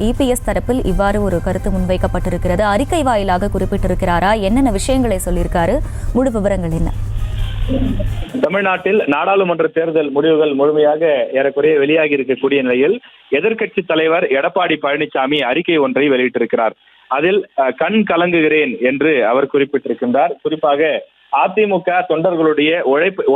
EPS தரப்பில் இவ்வாறு ஒரு கருத்து முன்வைக்கப்பட்டிருக்கிறது. அறிக்கை வாயிலாக குறிப்பிட்டிருக்கிறாரா? என்னென்ன விஷயங்களை சொல்லியிருக்காரு? முழு விவரங்கள் என்ன? தமிழ்நாட்டில் நாடாளுமன்ற தேர்தல் முடிவுகள் முழுமையாக ஏறக்குறைய வெளியாகி இருக்கக்கூடிய நிலையில் எதிர்க்கட்சி தலைவர் எடப்பாடி பழனிசாமி அறிக்கை ஒன்றை வெளியிட்டிருக்கிறார். அதில் கண் கலங்குகிறேன் என்று அவர் குறிப்பிட்டிருக்கின்றார். குறிப்பாக அதிமுக தொண்டர்களுடைய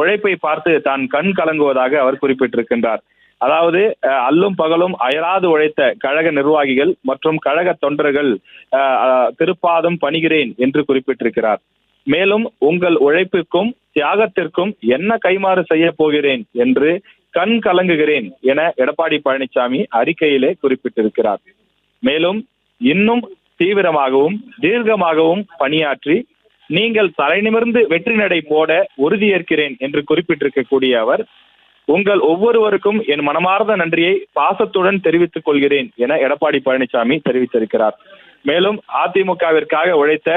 உழைப்பை பார்த்து தான் கண் கலங்குவதாக அவர் குறிப்பிட்டிருக்கின்றார். அதாவது அல்லும் பகலும் அயராது உழைத்த கழக நிர்வாகிகள் மற்றும் கழக தொண்டர்கள் திருப்பாதம் பணிகிறேன் என்று குறிப்பிட்டிருக்கிறார். மேலும் உங்கள் உழைப்புக்கும் தியாகத்திற்கும் என்ன கைமாறு செய்ய போகிறேன் என்று கண் கலங்குகிறேன் என எடப்பாடி பழனிசாமி அறிக்கையிலே குறிப்பிட்டிருக்கிறார். மேலும் இன்னும் தீவிரமாகவும் தீர்க்கமாகவும் பணியாற்றி நீங்கள் தலைநிமிர்ந்து வெற்றி நடை போட உறுதியேற்கிறேன் என்று குறிப்பிட்டிருக்கக்கூடிய அவர், உங்கள் ஒவ்வொருவருக்கும் என் மனமார்ந்த நன்றியை பாசத்துடன் தெரிவித்துக் கொள்கிறேன் என எடப்பாடி பழனிசாமி தெரிவித்திருக்கிறார். மேலும் அதிமுகவிற்காக உழைத்த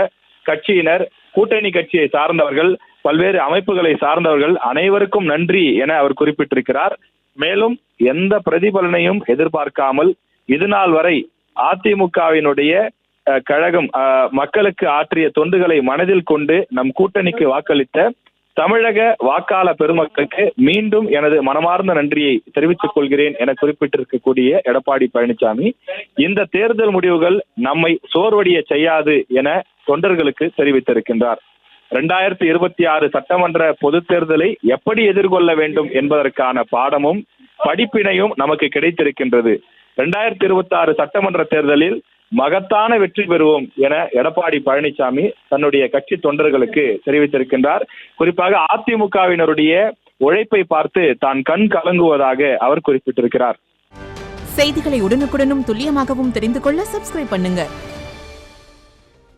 கட்சியினர், கூட்டணி கட்சியை சார்ந்தவர்கள், பல்வேறு அமைப்புகளை சார்ந்தவர்கள் அனைவருக்கும் நன்றி என அவர் குறிப்பிட்டிருக்கிறார். மேலும் எந்த பிரதிபலனையும் எதிர்பார்க்காமல் இதுநாள் வரை அதிமுகவினுடைய கழகம் மக்களுக்கு ஆற்றிய தொண்டுகளை மனதில் கொண்டு நம் கூட்டணிக்கு வாக்களித்த தமிழக வாக்காள பெருமக்களுக்கு மீண்டும் எனது மனமார்ந்த நன்றியை தெரிவித்துக் கொள்கிறேன் என குறிப்பிட்டிருக்கக்கூடிய எடப்பாடி பழனிசாமி, இந்த தேர்தல் முடிவுகள் நம்மை சோர்வடைய செய்யாது என தொண்டர்களுக்கு தெரிவித்திருக்கின்றார். 2026 சட்டமன்ற பொது தேர்தலை எப்படி எதிர்கொள்ள வேண்டும் என்பதற்கான பாடமும் படிப்பினையும் நமக்கு கிடைத்திருக்கின்றது. 2026 சட்டமன்ற தேர்தலில் மகத்தான வெற்றி பெறுவோம் என எடப்பாடி பழனிசாமி தன்னுடைய கட்சி தொண்டர்களுக்கு தெரிவித்திருக்கின்றார். குறிப்பாக அதிமுகவினருடைய உழைப்பை பார்த்து தான் கண் கலங்குவதாக அவர் குறிப்பிட்டிருக்கிறார். செய்திகளை உடனுக்குடனும் துல்லியமாகவும் தெரிந்து கொள்ள சப்ஸ்கிரைப் பண்ணுங்க.